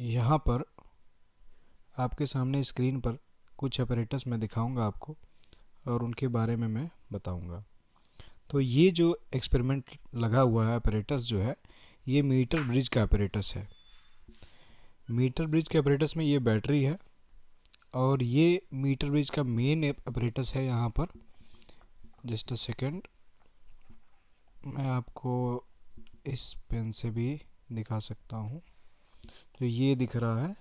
यहाँ पर आपके सामने स्क्रीन पर कुछ apparatus मैं दिखाऊंगा आपको और उनके बारे में मैं बताऊंगा। तो ये जो एक्सपेरिमेंट लगा हुआ है apparatus जो है, ये मीटर ब्रिज का apparatus है। मीटर ब्रिज के apparatus में ये बैटरी है और ये मीटर ब्रिज का मेन apparatus है। यहाँ पर जस्ट अ सेकेंड, मैं आपको इस पेन से भी दिखा सकता हूँ। तो ये दिख रहा है,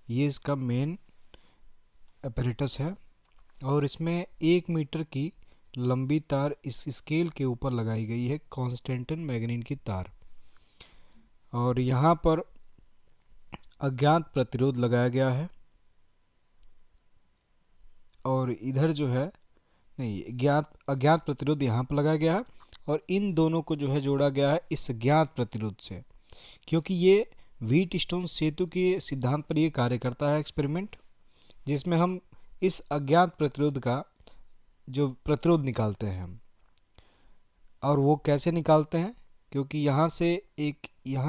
ये इसका मेन apparatus है और इसमें 1 मीटर की लंबी तार इस स्केल के ऊपर लगाई गई है, कांस्टेंटन मैग्नीन की तार। और यहाँ पर अज्ञात प्रतिरोध लगाया गया है और इधर जो है नहीं, अज्ञात प्रतिरोध यहाँ पर लगाया गया है और इन दोनों को जो है जोड़ा गया है इस ज्ञात प्रतिरोध से, क्योंकि ये व्हीटस्टोन सेतु के सिद्धांत पर ये कार्य करता है एक्सपेरिमेंट, जिसमें हम इस अज्ञात प्रतिरोध का जो प्रतिरोध निकालते हैं हम। और वो कैसे निकालते हैं, क्योंकि यहाँ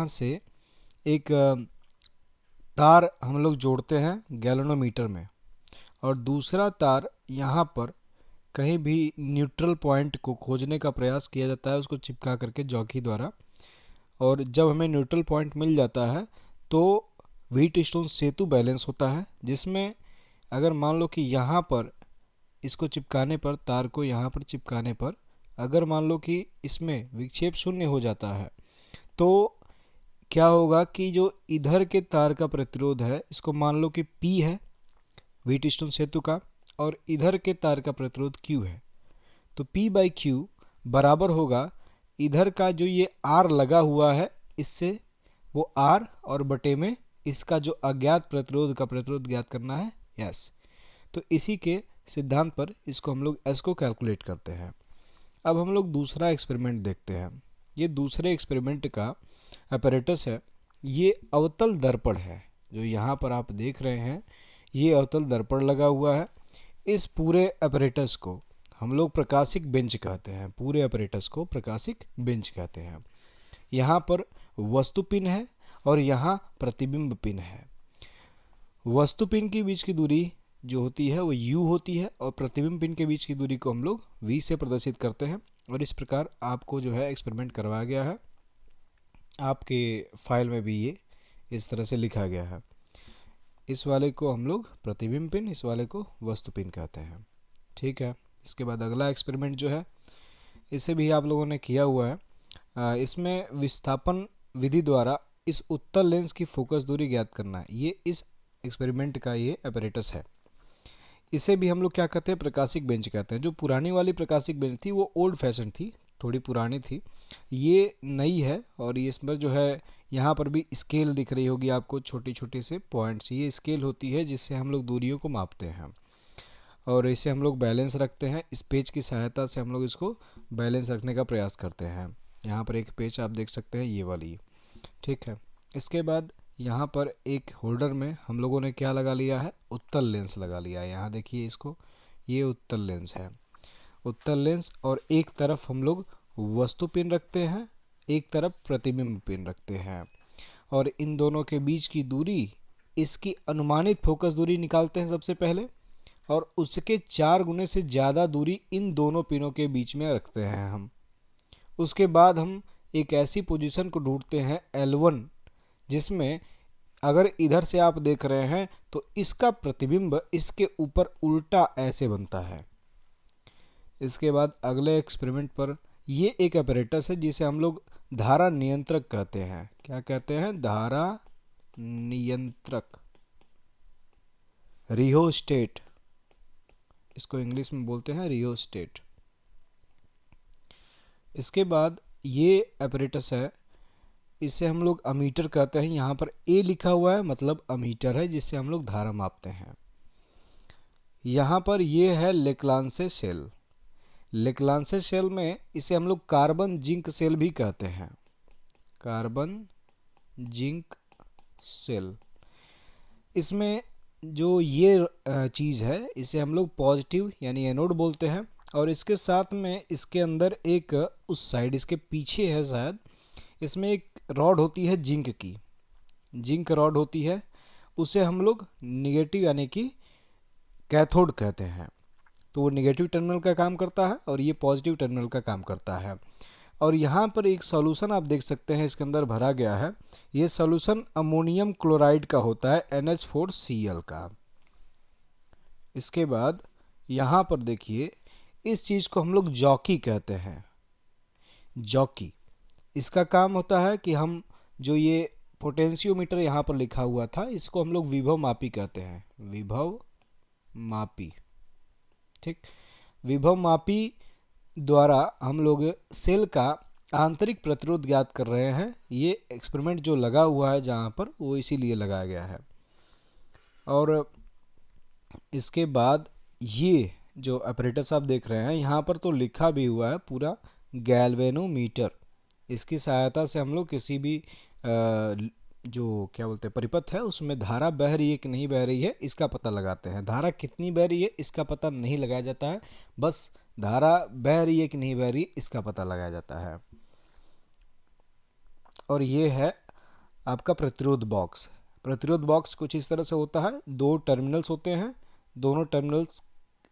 से एक तार हम लोग जोड़ते हैं गैल्वेनोमीटर में और दूसरा तार यहाँ पर कहीं भी न्यूट्रल पॉइंट को खोजने का प्रयास किया जाता है, उसको चिपका करके जॉकी द्वारा। और जब हमें न्यूट्रल पॉइंट मिल जाता है तो व्हीटस्टोन सेतु बैलेंस होता है, जिसमें अगर मान लो कि यहाँ पर इसको चिपकाने पर, तार को यहाँ पर चिपकाने पर अगर मान लो कि इसमें विक्षेप शून्य हो जाता है तो क्या होगा कि जो इधर के तार का प्रतिरोध है, इसको मान लो कि P है व्हीटस्टोन सेतु का और इधर के तार का प्रतिरोध Q है। तो P/Q बराबर होगा इधर का जो ये R लगा हुआ है इससे वो R और बटे में इसका जो अज्ञात प्रतिरोध का प्रतिरोध ज्ञात करना है S। तो इसी के सिद्धांत पर इसको हम लोग S को कैलकुलेट करते हैं। अब हम लोग दूसरा एक्सपेरिमेंट देखते हैं। ये दूसरे एक्सपेरिमेंट का apparatus है, ये अवतल दर्पण है। जो यहाँ पर आप देख रहे हैं ये अवतल दर्पण लगा हुआ है। इस पूरे apparatus को हम लोग प्रकाशिक बेंच कहते हैं। पूरे apparatus को प्रकाशिक बेंच कहते हैं। यहाँ पर वस्तु पिन है और यहाँ प्रतिबिंब पिन है। वस्तु पिन के बीच की दूरी जो होती है वो U होती है और प्रतिबिंब पिन के बीच की दूरी को हम लोग V से प्रदर्शित करते हैं। और इस प्रकार आपको जो है एक्सपेरिमेंट करवाया गया है, आपके फाइल में भी ये इस तरह से लिखा गया है। इस वाले को हम लोग प्रतिबिंब पिन, इस वाले को वस्तु पिन कहते हैं। ठीक है। इसके बाद अगला एक्सपेरिमेंट जो है, इसे भी आप लोगों ने किया हुआ है। इसमें विस्थापन विधि द्वारा इस उत्तल लेंस की फोकस दूरी ज्ञात करना है। ये इस एक्सपेरिमेंट का ये apparatus है। इसे भी हम लोग क्या कहते हैं, प्रकाशिक बेंच कहते हैं। जो पुरानी वाली प्रकाशिक बेंच थी वो ओल्ड फैशन थी, थोड़ी पुरानी थी। ये नई है और ये इसमें जो है यहाँ पर भी स्केल दिख रही होगी आपको, छोटी छोटी से पॉइंट्स। ये स्केल होती है जिससे हम लोग दूरियों को मापते हैं और इसे हम लोग बैलेंस रखते हैं। इस पेज की सहायता से हम लोग इसको बैलेंस रखने का प्रयास करते हैं। यहाँ पर एक पेज आप देख सकते हैं, ये वाली। ठीक है। इसके बाद यहाँ पर एक होल्डर में हम लोगों ने क्या लगा लिया है, उत्तल लेंस लगा लिया है। यहाँ देखिए इसको, ये उत्तल लेंस है। उत्तल लेंस, और एक तरफ हम लोग वस्तु पिन रखते हैं, एक तरफ प्रतिबिंब पिन रखते हैं और इन दोनों के बीच की दूरी, इसकी अनुमानित फोकस दूरी निकालते हैं सबसे पहले और उसके 4 गुने से ज़्यादा दूरी इन दोनों पिनों के बीच में रखते हैं हम। उसके बाद हम एक ऐसी पोजीशन को ढूंढते हैं L1, जिसमें अगर इधर से आप देख रहे हैं तो इसका प्रतिबिंब इसके ऊपर उल्टा ऐसे बनता है। इसके बाद अगले एक्सपेरिमेंट पर, ये एक apparatus है जिसे हम लोग धारा नियंत्रक कहते हैं। क्या कहते हैं, धारा नियंत्रक, रियोस्टेट, इसको इंग्लिश में बोलते हैं रियोस्टेट। इसके बाद ये apparatus है, इसे हम लोग अमीटर कहते हैं। यहाँ पर A लिखा हुआ है, मतलब अमीटर है जिससे हम लोग धारा मापते हैं। यहाँ पर ये है लेक्लांसे सेल। लेक्लांसे सेल में इसे हम लोग कार्बन जिंक सेल भी कहते हैं। Carbon zinc cell. इसमें जो ये चीज़ है इसे हम लोग पॉजिटिव यानी एनोड बोलते हैं और इसके साथ में इसके अंदर एक, उस साइड इसके पीछे है शायद, इसमें एक रॉड होती है जिंक की, जिंक रॉड होती है उसे हम लोग निगेटिव यानी कि कैथोड कहते हैं। तो वो निगेटिव टर्मिनल का काम करता है और ये पॉजिटिव टर्मिनल का काम करता है। और यहाँ पर एक सॉल्यूशन आप देख सकते हैं इसके अंदर भरा गया है। ये सॉल्यूशन अमोनियम क्लोराइड का होता है, NH4Cl का। इसके बाद यहाँ पर देखिए, इस चीज़ को हम लोग जॉकी कहते हैं। जॉकी, इसका काम होता है कि हम जो ये पोटेंशियोमीटर यहाँ पर लिखा हुआ था, इसको हम लोग विभव मापी कहते हैं। विभव मापी, ठीक। विभव मापी द्वारा हम लोग सेल का आंतरिक प्रतिरोध ज्ञात कर रहे हैं। ये एक्सपेरिमेंट जो लगा हुआ है जहाँ पर, वो इसीलिए लगाया गया है। और इसके बाद ये जो अपरेटस आप देख रहे हैं, यहाँ पर तो लिखा भी हुआ है पूरा, गैल्वेनोमीटर। इसकी सहायता से हम लोग किसी भी जो क्या बोलते हैं परिपथ है, उसमें धारा बह रही है कि नहीं बह रही है, इसका पता लगाते हैं। धारा कितनी बह रही है इसका पता नहीं लगाया जाता है, बस धारा बह रही है कि नहीं बह रही इसका पता लगाया जाता है। और ये है आपका प्रतिरोध बॉक्स। प्रतिरोध बॉक्स कुछ इस तरह से होता है, 2 टर्मिनल्स होते हैं। दोनों टर्मिनल्स,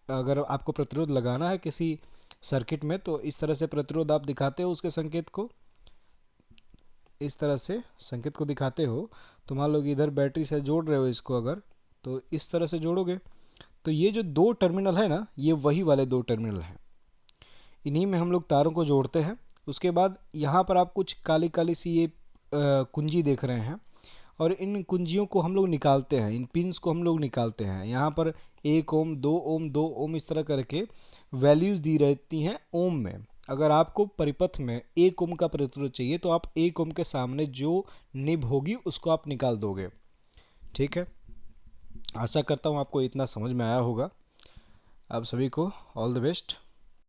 अगर आपको प्रतिरोध लगाना है किसी सर्किट में, तो इस तरह से प्रतिरोध आप दिखाते हो, उसके संकेत को इस तरह से संकेत को दिखाते हो। तो मान लो कि इधर बैटरी से जोड़ रहे हो इसको, अगर तो इस तरह से जोड़ोगे तो ये जो 2 टर्मिनल है ना, ये वही वाले 2 टर्मिनल हैं। इन्हीं में हम लोग तारों को जोड़ते हैं। उसके बाद यहाँ पर आप कुछ काली काली सी ये कुंजी देख रहे हैं, और इन कुंजियों को हम लोग निकालते हैं, इन पिंस को हम लोग निकालते हैं। यहाँ पर 1 ओम, 2 ओम, 2 ओम, इस तरह करके वैल्यूज़ दी रहती हैं ओम में। अगर आपको परिपथ में 1 ओम का प्रतिरोध चाहिए, तो आप 1 ओम के सामने जो निब होगी उसको आप निकाल दोगे। ठीक है, आशा करता हूँ आपको इतना समझ में आया होगा। आप सभी को ऑल द बेस्ट।